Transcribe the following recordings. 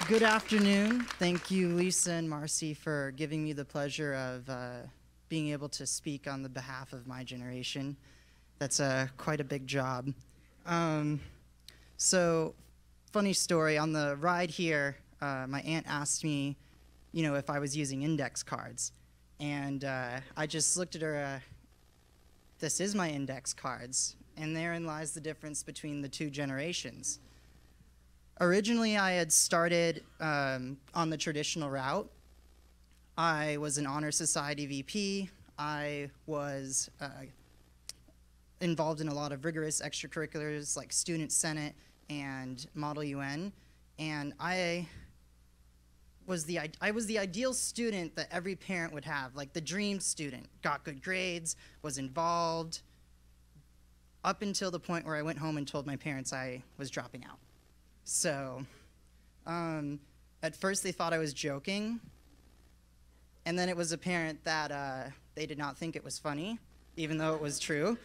Good afternoon. Thank you, Lisa and Marcy, for giving me the pleasure of being able to speak on the behalf of my generation. That's quite a big job. So, funny story, on the ride here, my aunt asked me, if I was using index cards. And I just looked at her, this is my index cards. And therein lies the difference between the two generations. Originally, I had started on the traditional route. I was an Honor Society VP. I was involved in a lot of rigorous extracurriculars like Student Senate and Model UN. And I was the ideal student that every parent would have, like the dream student. Got good grades, was involved, up until the point where I went home and told my parents I was dropping out. So, at first they thought I was joking, and then it was apparent that they did not think it was funny, even though it was true.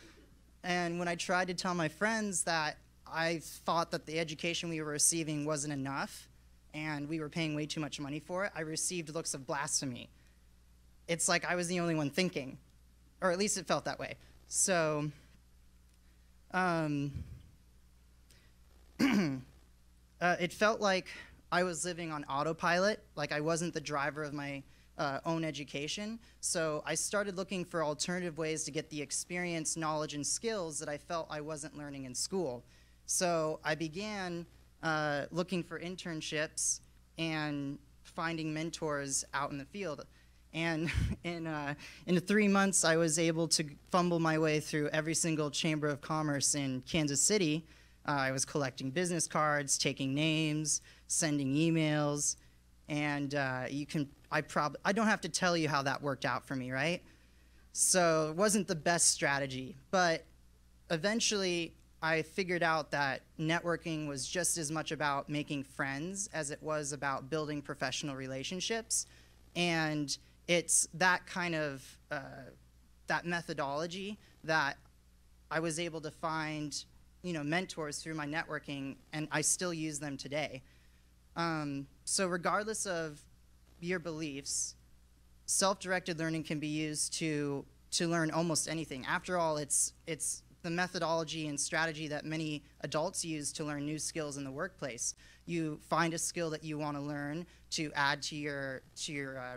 And when I tried to tell my friends that I thought that the education we were receiving wasn't enough, and we were paying way too much money for it, I received looks of blasphemy. It's like I was the only one thinking, or at least it felt that way. So, it felt like I was living on autopilot, like I wasn't the driver of my own education. So I started looking for alternative ways to get the experience, knowledge, and skills that I felt I wasn't learning in school. So I began looking for internships and finding mentors out in the field. And in 3 months, I was able to fumble my way through every single chamber of commerce in Kansas City. I was collecting business cards, taking names, sending emails, and I don't have to tell you how that worked out for me, right? So it wasn't the best strategy, but eventually I figured out that networking was just as much about making friends as it was about building professional relationships, and it's that kind of that methodology that I was able to find mentors through my networking, and I still use them today. So regardless of your beliefs, self-directed learning can be used to learn almost anything. After all, it's the methodology and strategy that many adults use to learn new skills in the workplace. You find a skill that you want to learn to add to your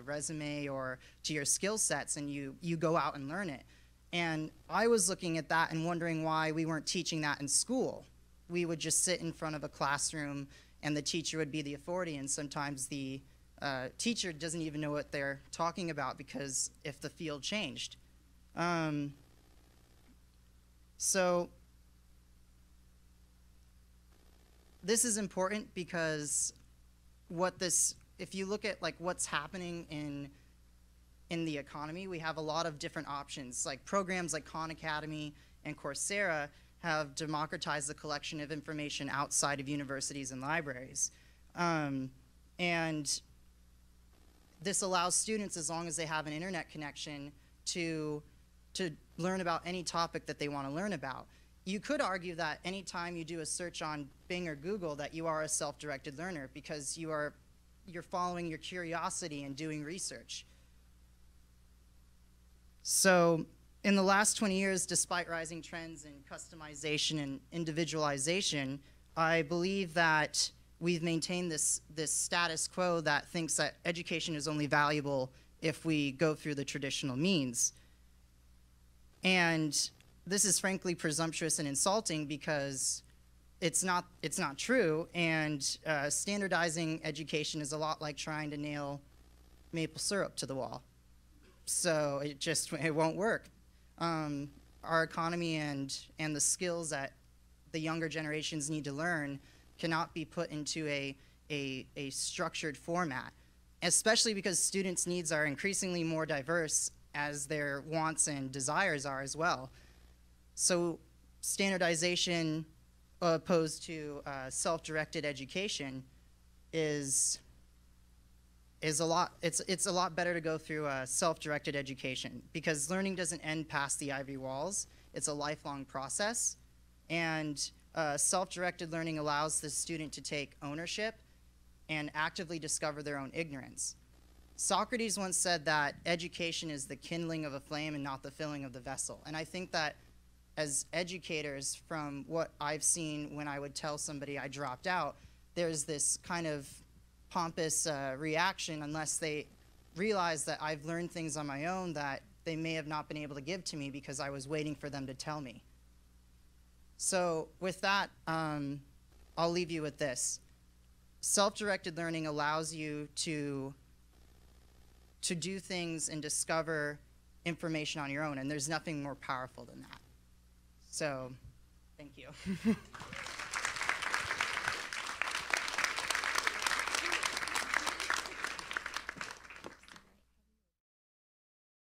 resume or to your skill sets, and you go out and learn it. And I was looking at that and wondering why we weren't teaching that in school. We would just sit in front of a classroom and the teacher would be the authority, and sometimes the teacher doesn't even know what they're talking about because if the field changed. So this is important because if you look at like what's happening in the economy, we have a lot of different options. Like programs like Khan Academy and Coursera have democratized the collection of information outside of universities and libraries. And this allows students, as long as they have an internet connection, to learn about any topic that they want to learn about. You could argue that anytime you do a search on Bing or Google that you are a self-directed learner because you're following your curiosity and doing research. So in the last 20 years, despite rising trends in customization and individualization, I believe that we've maintained this status quo that thinks that education is only valuable if we go through the traditional means. And this is frankly presumptuous and insulting because it's not true, and standardizing education is a lot like trying to nail maple syrup to the wall. So it won't work. Our economy and the skills that the younger generations need to learn cannot be put into a structured format, especially because students' needs are increasingly more diverse as their wants and desires are as well. So standardization opposed to self-directed education is a lot. It's a lot better to go through self-directed education because learning doesn't end past the ivory walls. It's a lifelong process, and self-directed learning allows the student to take ownership and actively discover their own ignorance. Socrates once said that education is the kindling of a flame and not the filling of the vessel. And I think that as educators, from what I've seen when I would tell somebody I dropped out, there's this kind of pompous reaction unless they realize that I've learned things on my own that they may have not been able to give to me because I was waiting for them to tell me. So with that, I'll leave you with this. Self-directed learning allows you to do things and discover information on your own, and there's nothing more powerful than that. So, thank you.